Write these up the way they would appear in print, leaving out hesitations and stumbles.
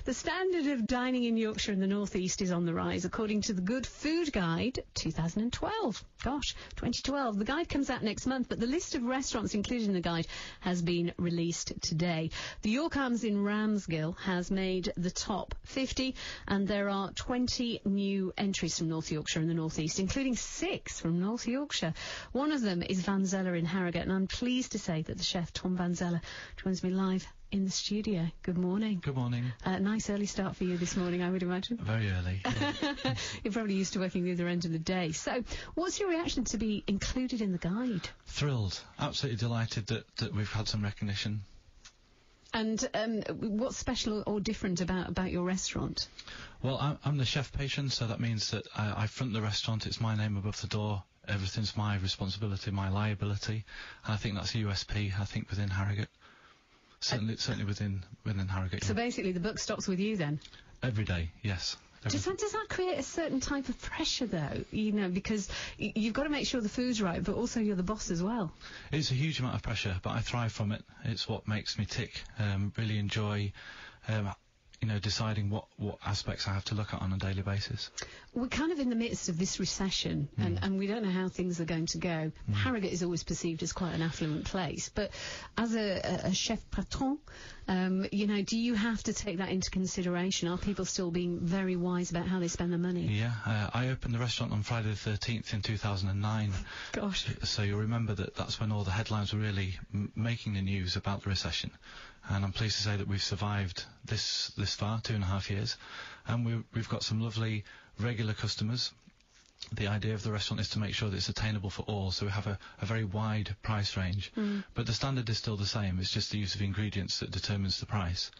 The standard of dining in Yorkshire and the North East is on the rise, according to the Good Food Guide 2012. Gosh, 2012. The guide comes out next month, but the list of restaurants included in the guide has been released today. The York Arms in Ramsgill has made the top 50, and there are 20 new entries from North Yorkshire and the North East, including 6 from North Yorkshire. One of them is Van Zeller in Harrogate, and I'm pleased to say that the chef, Tom Van Zeller, joins me live in the studio. Good morning. Good morning. Nice early start for you this morning, I would imagine. Very early. Yeah. You're probably used to working the other end of the day. So, what's your reaction to be included in the guide? Thrilled. Absolutely delighted that we've had some recognition. And what's special or different about your restaurant? Well, I'm the chef patron, so that means that I front the restaurant. It's my name above the door. Everything's my responsibility, my liability. And I think that's a USP, I think, within Harrogate. Certainly within Harrogate. So basically the buck stops with you then? Every day, yes. Does that create a certain type of pressure, though? You know, because you've got to make sure the food's right, but also you're the boss as well. It's a huge amount of pressure, but I thrive from it. It's what makes me tick. Really enjoy, deciding what aspects I have to look at on a daily basis. We're kind of in the midst of this recession, and we don't know how things are going to go. Harrogate is always perceived as quite an affluent place, but as a chef patron, do you have to take that into consideration? Are people still being very wise about how they spend their money? Yeah, I opened the restaurant on Friday the 13th in 2009. Gosh. So you'll remember that's when all the headlines were really making the news about the recession. And I'm pleased to say that we've survived this far, 2.5 years, and we've got some lovely regular customers. The idea of the restaurant is to make sure that it's attainable for all, so we have a very wide price range. But the standard is still the same. It's just the use of ingredients that determines the price.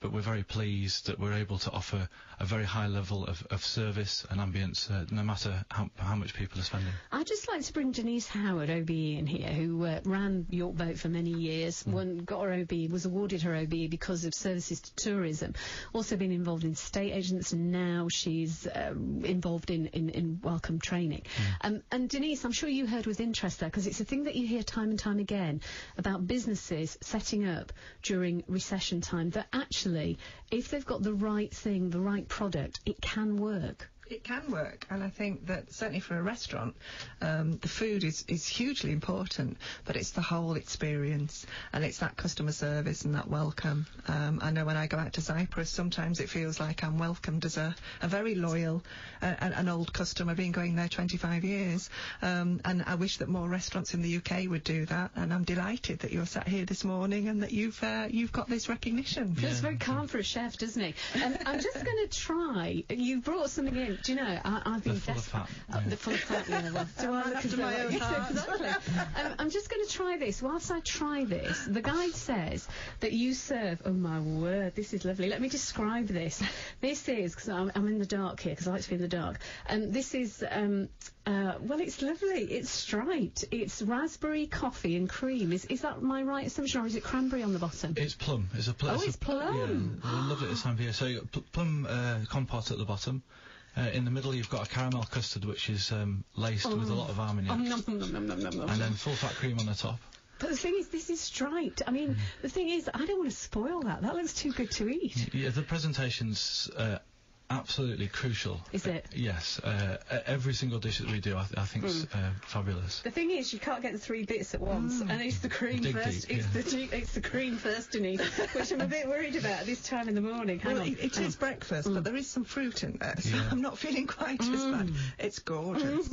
But we're very pleased that we're able to offer a very high level of service and ambience, no matter how much people are spending. I'd just like to bring Denise Howard, OBE, in here, who ran York Boat for many years, got her OBE, was awarded her OBE because of services to tourism, also been involved in estate agents, and now she's involved in welcome training. And Denise, I'm sure you heard with interest there, because it's a thing that you hear time and time again about businesses setting up during recession time, that actually, if they've got the right thing, the right product, it can work. It can work, and I think that certainly for a restaurant, the food is hugely important, but it's the whole experience, and it's that customer service and that welcome. I know when I go out to Cyprus, sometimes it feels like I'm welcomed as a very loyal, an old customer, been going there 25 years, and I wish that more restaurants in the UK would do that, and I'm delighted that you're sat here this morning and that you've got this recognition. Feels very calm for a chef, doesn't it? I'm just going to try. You brought something in. Do you know, I've been full of fat. The full of fat, yeah. Well, do I look after my own heart? Exactly. I'm just going to try this. Whilst I try this, the guide says that you serve, oh my word, this is lovely. Let me describe this. This is, because I'm in the dark here, because I like to be in the dark. This is, well, it's lovely. It's striped. It's raspberry coffee and cream. Is that my right assumption, or is it cranberry on the bottom? It's plum. It's a plum. Oh, it's plum. Yeah, I love it this time of year. So you've got plum compote at the bottom. In the middle you've got a caramel custard, which is laced with a lot of Armagnac. And then full fat cream on the top. But the thing is, this is striped. I mean, the thing is, I don't want to spoil that. That looks too good to eat. Yeah, the presentation's absolutely crucial. Is it? Yes. Every single dish that we do, I think is fabulous. The thing is, you can't get the 3 bits at once, and it's the cream first. Deep, it's the cream first, Denise, which I'm a bit worried about at this time in the morning. Well, it is breakfast, but there is some fruit in there, so I'm not feeling quite as bad. It's gorgeous.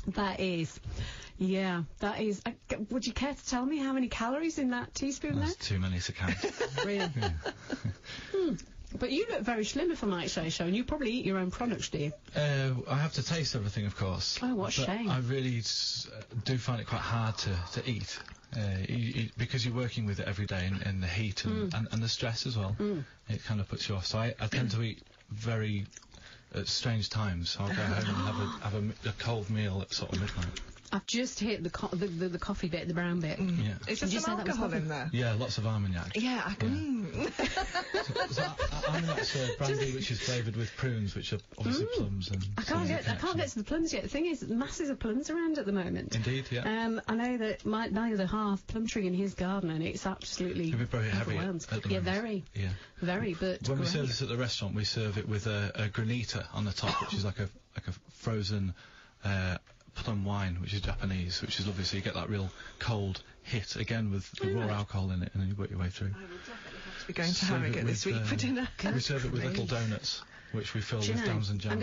That is. Yeah, that is. Would you care to tell me how many calories in that teaspoon That's too many to count. Really? But you look very slim, if I might say so, and you probably eat your own products, do you? I have to taste everything, of course. Oh, what a shame. I really do find it quite hard to eat, because you're working with it every day in the heat and the stress as well. It kind of puts you off. So I tend to eat very at strange times. I'll go home and have a cold meal at sort of midnight. I've just hit the coffee bit, the brown bit. Yeah. Is there some alcohol in there? Yeah, lots of Armagnac. Yeah, I can. So mean, that's brandy which is flavoured with prunes, which are obviously plums. And I can't get to the plums yet. The thing is, masses of plums around at the moment. Indeed, yeah. I know that my other half plum tree in his garden, and it's absolutely It'll be very heavy overwhelmed. at the Yeah, moment. very. Yeah. Very, but When we great. serve this at the restaurant, we serve it with a granita on the top, which is like a frozen plum wine, which is Japanese, which is lovely. So you get that real cold hit again with the raw alcohol in it, and then you work your way through. I will definitely have to be going to Harrogate this week for dinner. We serve it with little donuts, which we fill with Damson jam.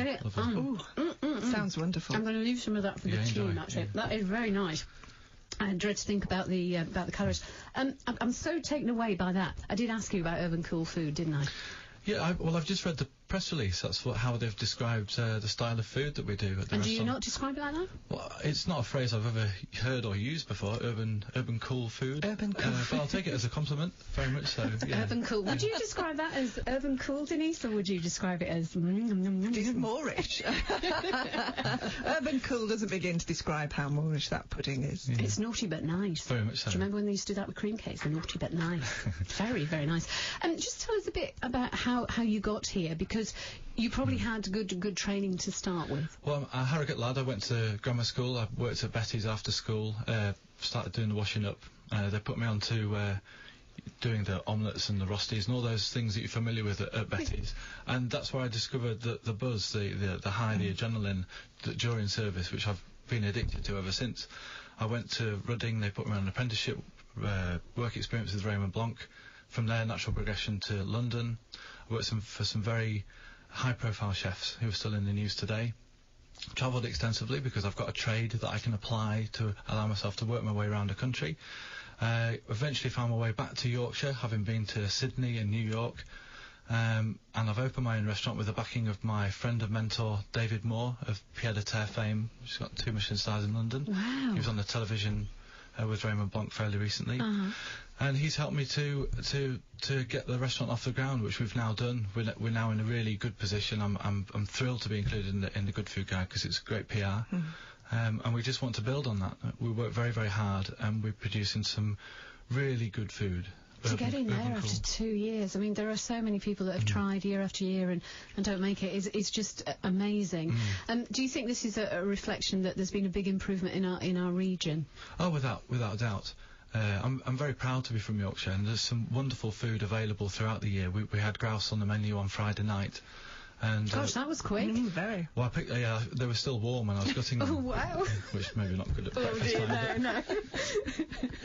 Sounds wonderful. I'm going to leave some of that for the team. enjoy. Actually, Yeah. that is very nice. I dread to think about the calories. I'm so taken away by that. I did ask you about urban cool food, didn't I? Yeah, I've just read the press release. That's how they've described the style of food that we do at the And restaurant. do you not describe it like that? Well, it's not a phrase I've ever heard or used before. Urban cool food. Urban cool But I'll take it as a compliment, very much so. Yeah. Urban cool. Would you describe that as urban cool, Denise, or would you describe it as? It's Moorish. Urban cool doesn't begin to describe how Moorish that pudding is. Yeah. It's naughty but nice. Very much so. Do you remember when they used to do that with cream cakes? Naughty but nice. Very, very nice. And just tell us a bit about how you got here, because you probably had good training to start with. Well, I'm a Harrogate lad. I went to grammar school. I worked at Betty's after school. Started doing the washing up. They put me on to doing the omelettes and the rosties and all those things that you're familiar with at Betty's. And that's where I discovered the buzz, the high, the adrenaline during service, which I've been addicted to ever since. I went to Reading. They put me on an apprenticeship, work experience with Raymond Blanc. From there, natural progression to London. I worked for some very high-profile chefs who are still in the news today. Travelled extensively because I've got a trade that I can apply to allow myself to work my way around the country. Eventually found my way back to Yorkshire, having been to Sydney and New York. And I've opened my own restaurant with the backing of my friend and mentor, David Moore, of Pied à Terre fame. He's got 2 Michelin stars in London. Wow. He was on the television with Raymond Blanc fairly recently. And he's helped me to get the restaurant off the ground, which we've now done. We're now in a really good position. I'm thrilled to be included in the Good Food Guide because it's great PR. And we just want to build on that. We work very, very hard, and we're producing some really good food. To get in there after 2 years, I mean, there are so many people that have tried year after year and don't make it. It's just amazing. Do you think this is a reflection that there's been a big improvement in our region? Oh, without a doubt. I'm very proud to be from Yorkshire, and there's some wonderful food available throughout the year. We had grouse on the menu on Friday night. And, Gosh, that was quick. Very. Well, I picked, they were still warm and I was gutting them. Oh, wow. Which maybe not good at breakfast dear, time. no.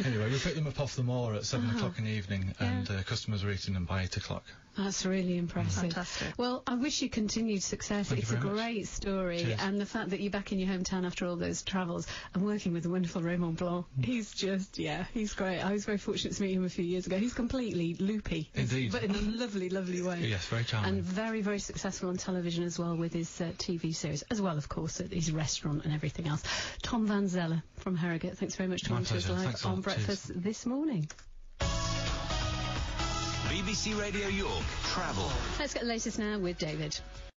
Anyway, we picked them up off the moor at 7 o'clock in the evening, and customers were eating them by 8 o'clock. That's really impressive. Fantastic. Well, I wish you continued success. Thank It's you a very much. great story. Cheers. And the fact that you're back in your hometown after all those travels and working with the wonderful Raymond Blanc, he's just, he's great. I was very fortunate to meet him a few years ago. He's completely loopy. Indeed. But in a lovely, lovely way. Yes, very charming. And very, very successful on television as well with his TV series, as well, of course, at his restaurant and everything else. Tom Van Zeller from Harrogate, thanks very much for My coming to us pleasure. live Thanks a on lot. Breakfast this morning. BBC Radio York Travel. Let's get the latest now with David.